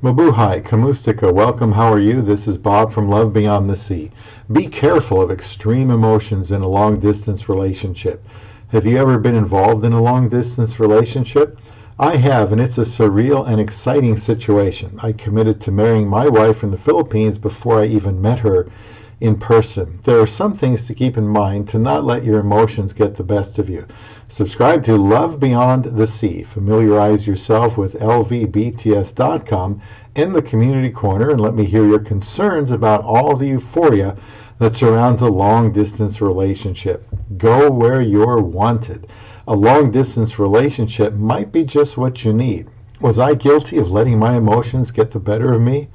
Mabuhay, Kamustika, welcome, how are you? This is Bob from Love Beyond the Sea. Be careful of extreme emotions in a long-distance relationship. Have you ever been involved in a long-distance relationship? I have, and it's a surreal and exciting situation. I committed to marrying my wife in the Philippines before I even met her in person. There are some things to keep in mind to not let your emotions get the best of you. Subscribe to Love Beyond the Sea. Familiarize yourself with lvbts.com in the community corner and let me hear your concerns about all the euphoria that surrounds a long-distance relationship. Go where you're wanted. A long-distance relationship might be just what you need. Was I guilty of letting my emotions get the better of me?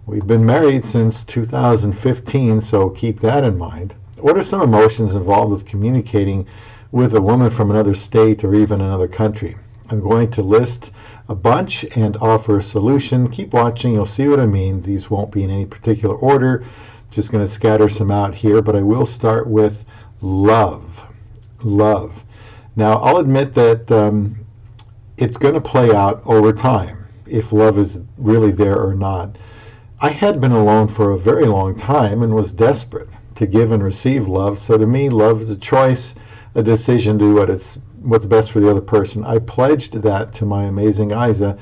We've been married since 2015, so keep that in mind. What are some emotions involved with communicating with a woman from another state or even another country? I'm going to list a bunch and offer a solution. Keep watching, you'll see what I mean. These won't be in any particular order. Just going to scatter some out here, but I will start with love. Love. Now, I'll admit that it's going to play out over time, if love is really there or not. I had been alone for a very long time and was desperate to give and receive love. So to me, love is a choice, a decision to do what's best for the other person. I pledged that to my Amazing Aiza.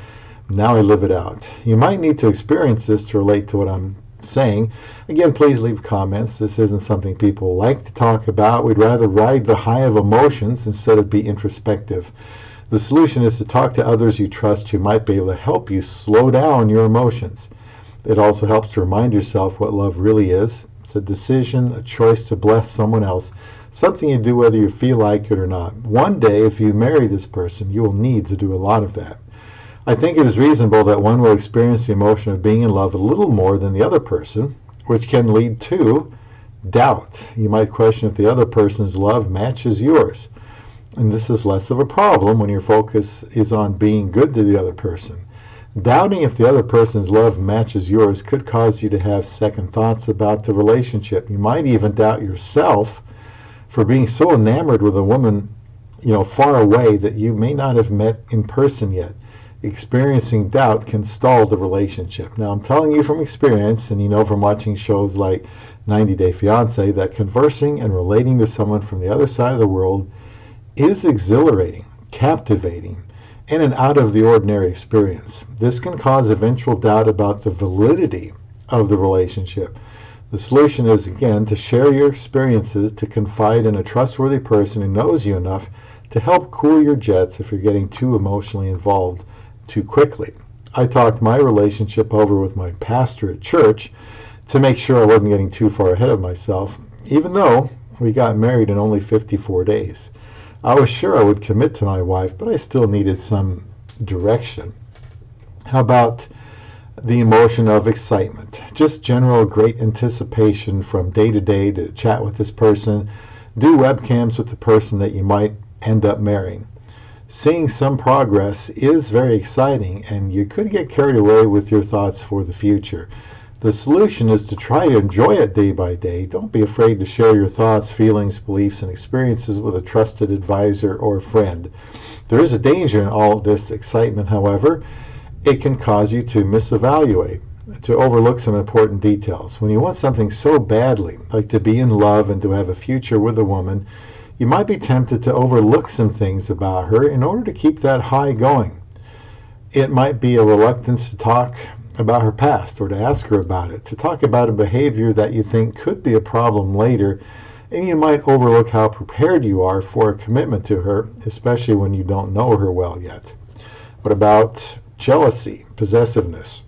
Now I live it out. You might need to experience this to relate to what I'm saying. Again, please leave comments. This isn't something people like to talk about. We'd rather ride the high of emotions instead of be introspective. The solution is to talk to others you trust who might be able to help you slow down your emotions. It also helps to remind yourself what love really is. It's a decision, a choice to bless someone else, something you do whether you feel like it or not. One day, if you marry this person, you will need to do a lot of that. I think it is reasonable that one will experience the emotion of being in love a little more than the other person, which can lead to doubt. You might question if the other person's love matches yours. And this is less of a problem when your focus is on being good to the other person. Doubting if the other person's love matches yours could cause you to have second thoughts about the relationship. You might even doubt yourself for being so enamored with a woman, far away that you may not have met in person yet. Experiencing doubt can stall the relationship. Now, I'm telling you from experience, and you know from watching shows like 90 Day Fiance, that conversing and relating to someone from the other side of the world is exhilarating, captivating, and an out-of-the-ordinary experience. This can cause eventual doubt about the validity of the relationship. The solution is, again, to share your experiences, to confide in a trustworthy person who knows you enough to help cool your jets if you're getting too emotionally involved too quickly. I talked my relationship over with my pastor at church to make sure I wasn't getting too far ahead of myself, even though we got married in only 54 days. I was sure I would commit to my wife, but I still needed some direction. How about the emotion of excitement? Just general great anticipation from day to day to chat with this person, do webcams with the person that you might end up marrying. Seeing some progress is very exciting, and you could get carried away with your thoughts for the future. The solution is to try to enjoy it day by day. Don't be afraid to share your thoughts, feelings, beliefs, and experiences with a trusted advisor or friend. There is a danger in all this excitement, however. It can cause you to misevaluate, to overlook some important details. When you want something so badly, like to be in love and to have a future with a woman, you might be tempted to overlook some things about her in order to keep that high going. It might be a reluctance to talk about her past or to ask her about it, to talk about a behavior that you think could be a problem later, and you might overlook how prepared you are for a commitment to her, especially when you don't know her well yet. What about jealousy, possessiveness?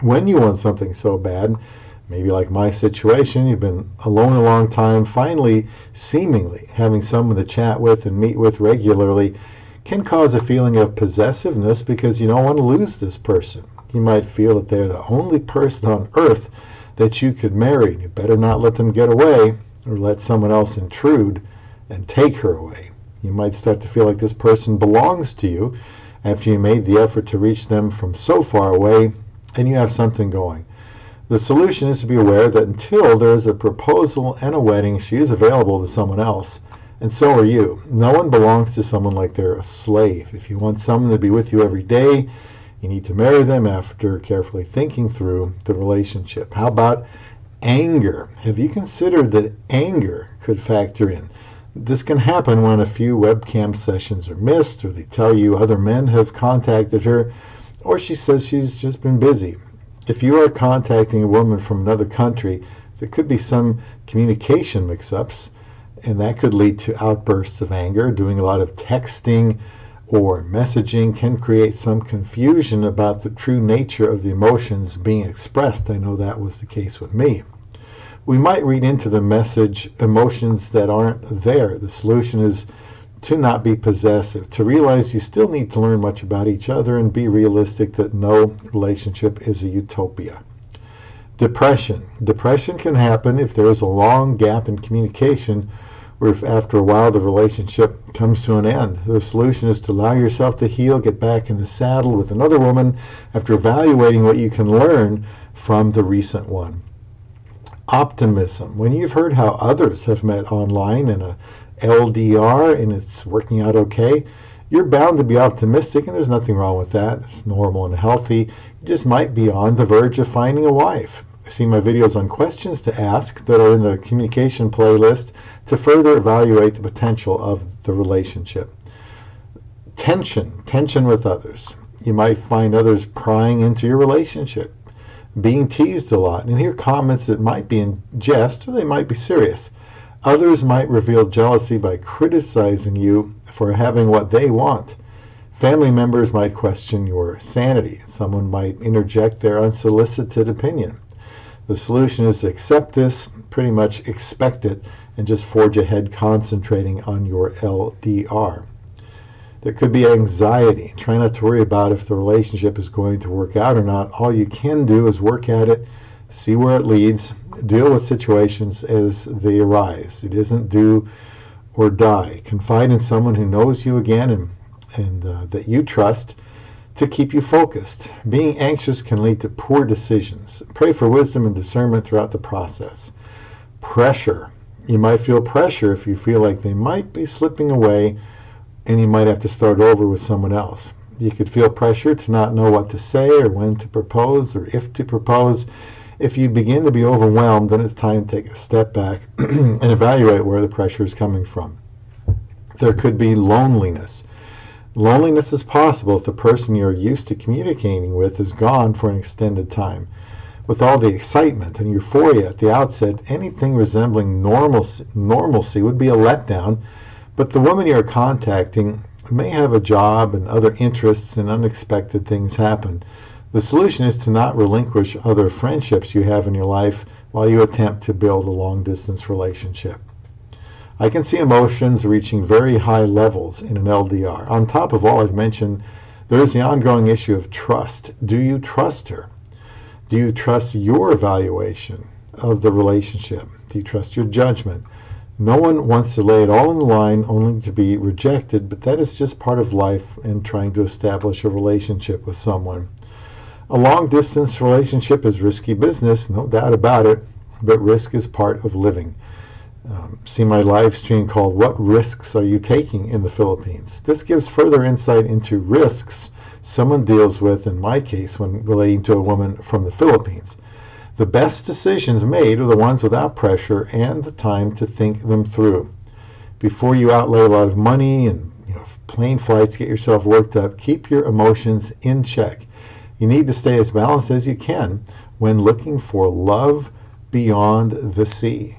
When you want something so bad, maybe like my situation, you've been alone a long time, finally, seemingly having someone to chat with and meet with regularly can cause a feeling of possessiveness because you don't want to lose this person. You might feel that they're the only person on earth that you could marry. You better not let them get away or let someone else intrude and take her away. You might start to feel like this person belongs to you after you made the effort to reach them from so far away and you have something going. The solution is to be aware that until there is a proposal and a wedding, she is available to someone else, and so are you. No one belongs to someone like they're a slave. If you want someone to be with you every day, You need to marry them after carefully thinking through the relationship. How about anger? Have you considered that anger could factor in? This can happen when a few webcam sessions are missed, or they tell you other men have contacted her, or she says she's just been busy. If you are contacting a woman from another country, there could be some communication mix-ups, and that could lead to outbursts of anger. Doing a lot of texting or messaging can create some confusion about the true nature of the emotions being expressed. I know that was the case with me. We might read into the message emotions that aren't there. The solution is to not be possessive, to realize you still need to learn much about each other and be realistic that no relationship is a utopia. Depression. Depression can happen if there is a long gap in communication, or if after a while the relationship comes to an end. The solution is to allow yourself to heal, get back in the saddle with another woman after evaluating what you can learn from the recent one. Optimism. When you've heard how others have met online in a LDR and it's working out okay, you're bound to be optimistic, and there's nothing wrong with that. It's normal and healthy. You just might be on the verge of finding a wife. See my videos on questions to ask that are in the communication playlist to further evaluate the potential of the relationship. Tension with others. You might find others prying into your relationship, being teased a lot, and hear comments that might be in jest or they might be serious. Others might reveal jealousy by criticizing you for having what they want. Family members might question your sanity. Someone might interject their unsolicited opinion. The solution is to accept this, pretty much expect it, and just forge ahead concentrating on your LDR. There could be anxiety. Try not to worry about if the relationship is going to work out or not. All you can do is work at it, see where it leads, deal with situations as they arise. It isn't do or die. Confide in someone who knows you again and that you trust to keep you focused. Being anxious can lead to poor decisions. Pray for wisdom and discernment throughout the process. Pressure. You might feel pressure if you feel like they might be slipping away and you might have to start over with someone else. You could feel pressure to not know what to say or when to propose or if to propose. If you begin to be overwhelmed, then it's time to take a step back and evaluate where the pressure is coming from. There could be loneliness. Loneliness is possible if the person you're used to communicating with is gone for an extended time. With all the excitement and euphoria at the outset, anything resembling normalcy would be a letdown, but the woman you're contacting may have a job and other interests, and unexpected things happen. The solution is to not relinquish other friendships you have in your life while you attempt to build a long-distance relationship. I can see emotions reaching very high levels in an LDR. On top of all I've mentioned, there is the ongoing issue of trust. Do you trust her? Do you trust your evaluation of the relationship? Do you trust your judgment? No one wants to lay it all on the line only to be rejected, but that is just part of life and trying to establish a relationship with someone. A long-distance relationship is risky business, no doubt about it, but risk is part of living. See my live stream called What Risks Are You Taking in the Philippines? This gives further insight into risks someone deals with, in my case, when relating to a woman from the Philippines. The best decisions made are the ones without pressure and the time to think them through. Before you outlay a lot of money and plane flights, get yourself worked up, keep your emotions in check. You need to stay as balanced as you can when looking for love beyond the sea.